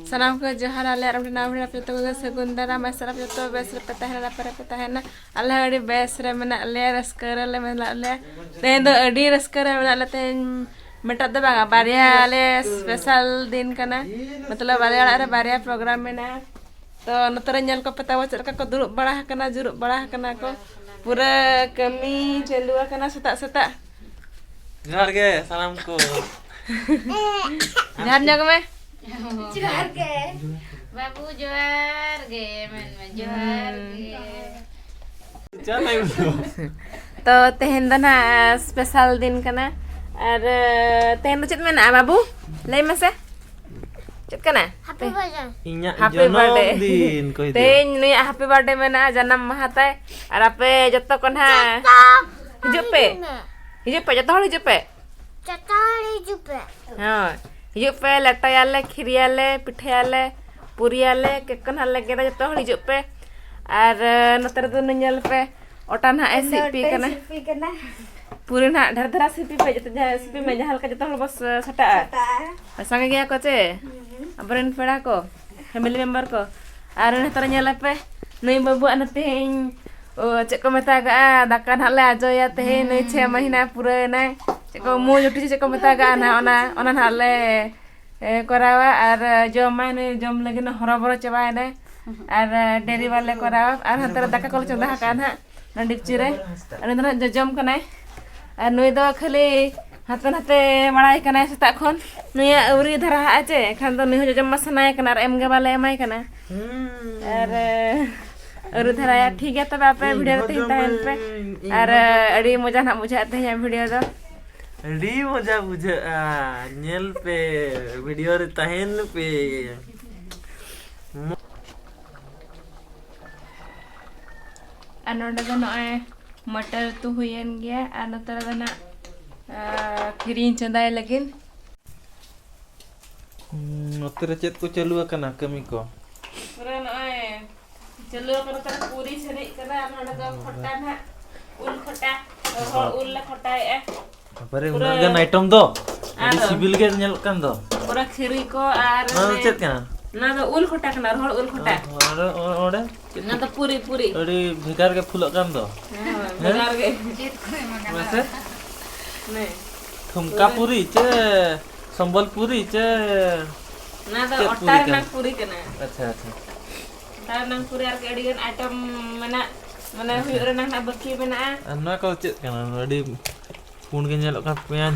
Salam ko johar ale aram na amri apyo to ga segundara masara apyo to bes re petahena pare petahena alle adi bes re mena ale raskara le mena ale ten do adi raskara mena ale ten meta da banga barya ale special din kana matlab barya are barya program mena to notore nyel ko petawa chedka ko duruk bara kana juruk bara kana ko pura kami celu kana setak-setak johar ge salam ko johar jog me जोहार के बाबू जोहार गे मन में जोहार गे चल तो तेहन दो ना स्पेशल दिन कना और तेहन दो चेत मेना बाबू लay mase चेत कना happy birthday inya happy birthday din ko itu तेहन नुई happy birthday मेना जन्म maha tay और ape joto kon ha hijup pe joto hol hijup pe चटाड़ी जुपे हां हिजुप पे लटायाले खिरियाले पिठायाले पुरियाले केकन हाले गेदा जतो हल हिजुप पे और नतर दो नल पे ओटा ना एसीपी कना पूरे ना ढेर धरा सीपी पे जतो सीपी में जहां का जतो बस सटा संगे गया को चे अबरन पेड़ा को फैमिली मेंबर को और नतर नल पे नई बाबू अनते चे को मेता गा दाका हाले आजोया ते नई 6 महीना पूरे ना चको मु जुटी चको मेता गा ना ओना हाले करावा और जमा ने जम लगे न हरबरो चबाय ने और डेरी वाले करावा और हंतर दाका को चंदा का ना नंडिपची रे अनि दना जम कनाय और नुई दो खाली हाते बड़ाई कनाय सता खन नुई औरी धरा आचे खान तो नुई जम मसनाय कना और एम गे वाले एमाय कना और औरी धरा ठीक है तब आपे वीडियो ते हितान पे और अड़ी मजा ना बुझाते हैं वीडियो दो ᱟᱹᱰᱤ मजा बुझा nyel पे वीडियो रे तहन पे और नोडे दो नय मटर तो हुयन गया और नतर दना खिरीन चंदाय लगिन नोतरे चेत को चालू akana kami ko पूरा नय चलो कर तर पूरी छरी कना नोडे दो खट्टा ना उल खट्टा और उल खट्टा है Pare unagan item do adi sibil ge nyel kan do पूरा खिरी को और na chet kana ना तो उल खट्टा कना और उल खट्टा ore ना तो पूरी adi bhigar ge phulok kan do बेकार के mase नहीं thumka puri che sambal puri che ना तो अटार ना पूरी कना acha अटार ना पूरी और अडिगन आइटम मना मने हुयरे ना बकी मेना anna ko chet kana adi pun ge nyelok kan piaj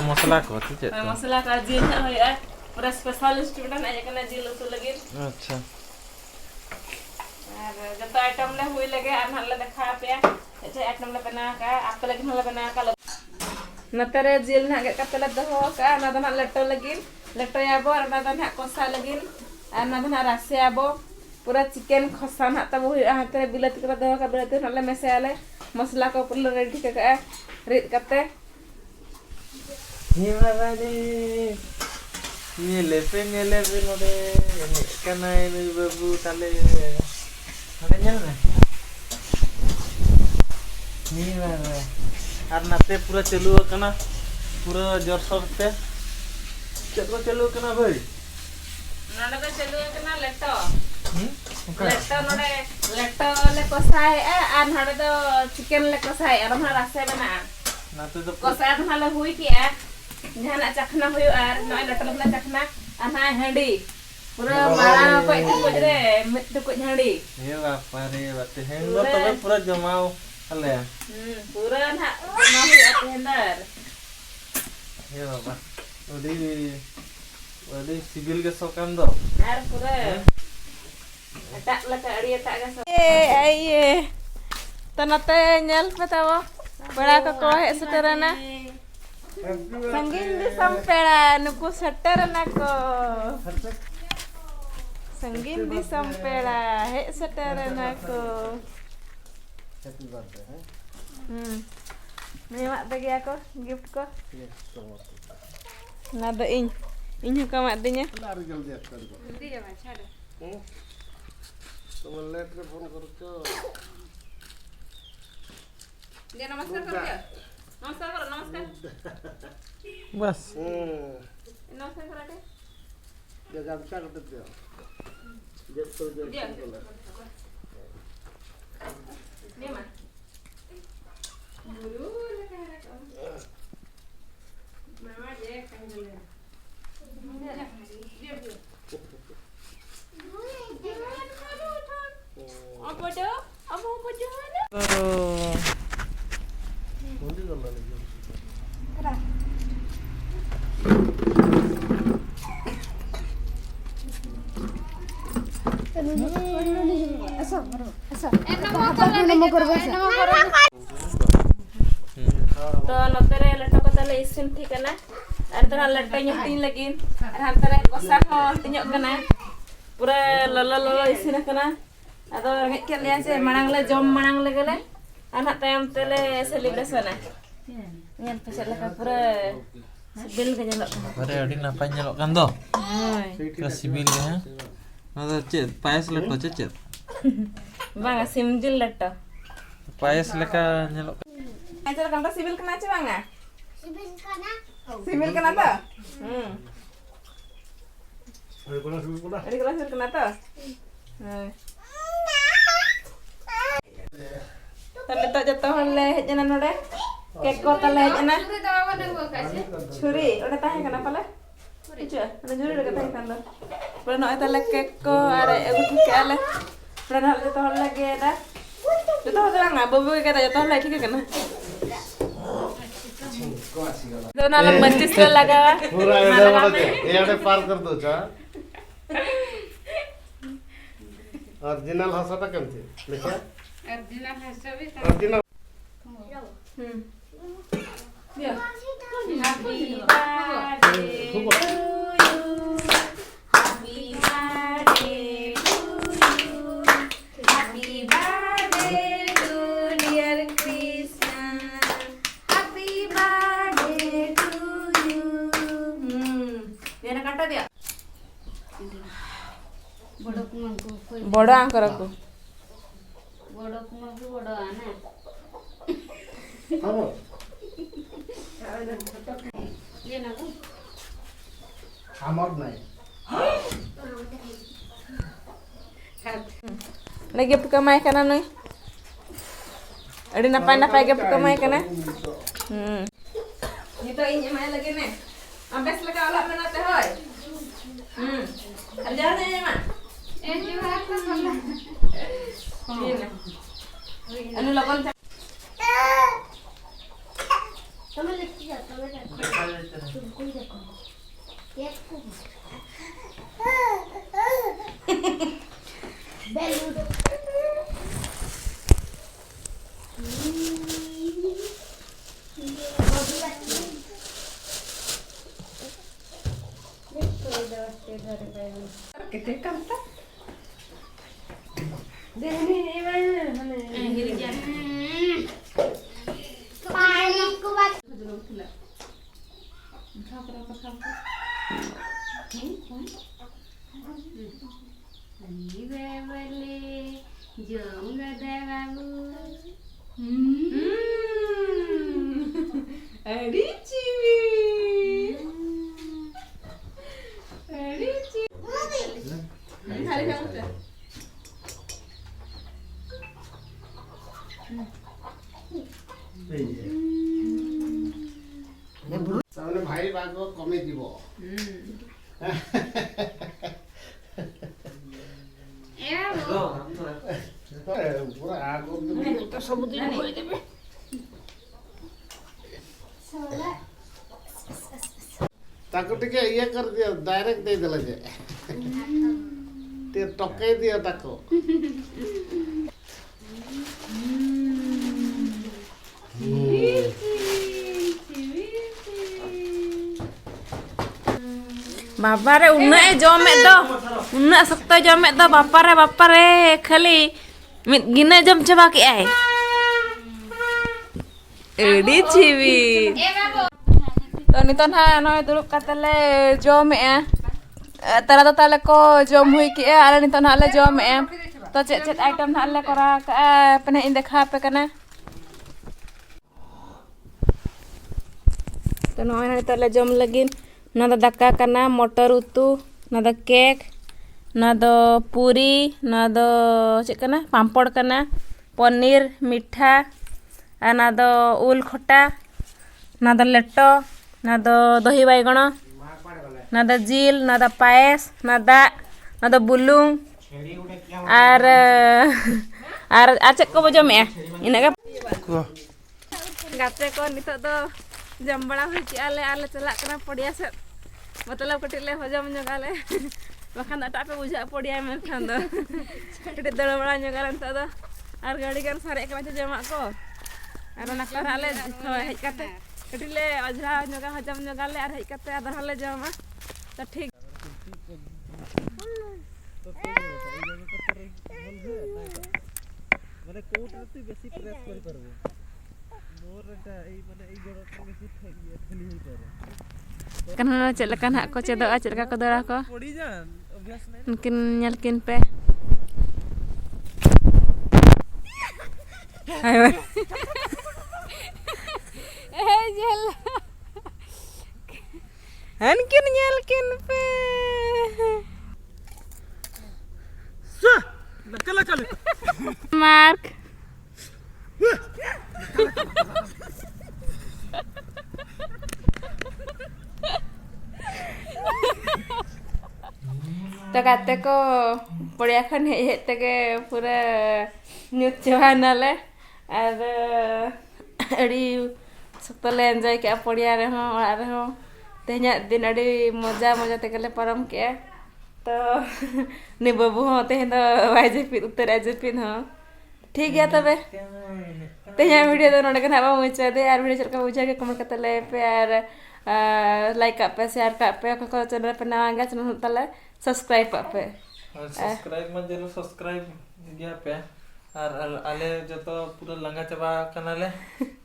mosala ko chet मसाला का जील ना होया पूरा स्पेशलिस्ट बेटा ना कना जील उस लगे acha और जब आइटम ले हुई लगे और हल्ला देखा पे अच्छा आइटम ले बना का आप लगे हल्ला बना का नतरे जील ना के कतले दहो का ना दना लट्टो लगिन लट्टो याबो और ना दना कोसा लगिन और ना दना रासे याबो पूरा चिकन खसा ना तब हुई हाथे बिलाती का दहो का बिलाती हल्ला में से आले मसाला को पूरा रेडी का रेड करते Ni mabade nyele pe node ini kana ini babu tale ada nyel na ni babe ar nate pura chalu kana pura jor sor pe chetko chalu kana bhai नोडे तो चलू कना लेटो लेटो नोडे लेटो ले कोसाय आ नोडे तो चिकन ले कोसाय और ना रासे बना nate to कोसाय तो हाले हुई की आ जहां चखना हुई और नोय लेटो ले चखना आना हंडी पूरा मारा को कुछ रे मिट को हंडी ye bapa re bate hendo tobe pura jamau ale पूरा ना ना हुई आते अंदर ye bapa odi sibil ge sokan do और पूरा अटक लका अड़ी अटक का ये तो नते nyel petawo bड़ा को हे सटरना संगीन di sampera nuku सटरना को संगीन di sampera हे सटरना को happy birthday nih mak bagi aku gift ko nada ini ka mak dinya lari जल्दी कर दो जल्दी जमा छाड़ तुम लेट रे फोन करो तो dia namaskar karo dia namaskar karo namaskar बस तो नतरे लट्टो को तले इसिन ठीक है ना और तो लट्टो nyuting lagi और hantar kosak ho tinyok kana pura lolo isin kana ado ngek kalian sih manang le jom manang le gele anak tayam tele celebration na nyen pesat le pura sibil ke nyelok अरे अड़ी नापाय nyelok kan to ka sibil ya ada cet payas leko cecet bang simjil lट्टो payas leka nyelok ajar kan sibil kena aja bang sibil kena to Ada kelas kena to Tadi tak jatuh oleh jana node keko tale jana Curi, udah tahan kenapa le? Cuci, ada juri udah tahan kan lo. Udah nak tale keko ada ego tiga le. Udah nak jatuh lagi ada. Jatuh orang nggak? Bobo kata jatuh lagi kena. तो ना लग 25 का लगा पूरा एडे पार कर दो चा original हंसटा केमती लिखा अर्जुना हंसो भी ओरिजिनल या happy birthday to you happy birthday to you happy birthday to dear Krishna happy birthday to you देना काटा दिया बड़ो कुमार को कोई बड़ा आंकर को बड़ो कुमार को बड़ो आना हां ये ना को हमर नहीं lagi pekamai kana noy ada napa ge pekamai kana nito inya mai lagi ne ambes leka olah menate hoy ajar ne ma ए जो हाथ में बोला anu lagon Toma leche, toma leche. Cuida con. ¿Qué como? Beludo. ¿Qué te canta? पानी को बात Ani bebele jong ada babu Adi ciwi Adi ciwi hari kamu tuh सामने भाई बाग को कमे दिबो ए वो पूरा आगो तो समुद्र में देबे ताको टिके ये कर दिया डायरेक्ट दे देला जे ते टके दिया ताको बाबा रे उन्ना जमे दो उन्ना सख्त जमे दो बापा रे खाली मित गिने जम चबा के आए एडी चिवी ए बाबू तो नितन हा नय दुरुब कातले जमे तरा तो ताले को जम हुई के आले नितन हाले जमे तो चेत चेत आइटम हाले करा पने इन देखा पे कना तो नॉय नित ले जम लगिन ना दो दाका कना मटर उतु ना दो केक ना दो पूरी ना दो चेक कना पापड़ कना पनीर मीठा और ना दो उल खटा ना दो लेटो ना दो दही बैगण ना दो जिल ना दो पायस ना दा ना दो बुलुंग और चेक को जमे इना गाते को नितो दो जम बड़ा हुई आले आले चला कना पड़िया से मतलब कटिले हजम जगाले बखान अटा पे बुझा पड़िया में खान दो कटि दड़ बड़ा जगाले नितो दो और गाड़ी गान सारे कना जमा को और नका आले हेज काते कटिले अजरा जगा हजम जगाले और हेज काते आदर हले जमा तो ठीक माने कोट रति बेसी प्रेस करि परबो मोर एटा ए माने ए जड़ बेसी थली थली होई करे कना चेक लका ना को चेदो चेक लका को दड़ा को पड़ी जान अभ्यास नहीं उनकिन nyal kin पे ayo jel ankin nyal kin पे नकला चल मार्क तो गाते को पड़िया खन हेते के पूरा न्यूज चवानाले और अड़ी सकतले एंजॉय के पड़िया रे हो ओड़ा रे हो तेहना दिन अड़ी मजा मजा ते गले परम के तो नि बाबू हो तेहन वाजे फिर उत्तर आजे पिन हो ठीक है तबे तेहना वीडियो तो नोडे कना बा मुचा दे यार वीडियो चलका बुझा के कमेंट करते ले पे यार लाइक का पे शेयर का पे को चैनल पे नवा गा चैनल तले सब्सक्राइब पे सब्सक्राइब में जरूर सब्सक्राइब गया पे और आले जतो पूरा लंगा चबा कनाले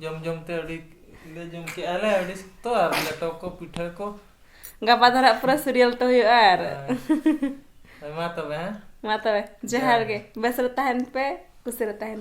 जम जम ते अड़ी ले जम के आले अड़ी तो और लेटो को पिठा को गपा धरा पूरा सीरियल तो हुई यार मा तबे मा तबे जहर के बेसर तहन पे कुसर तहन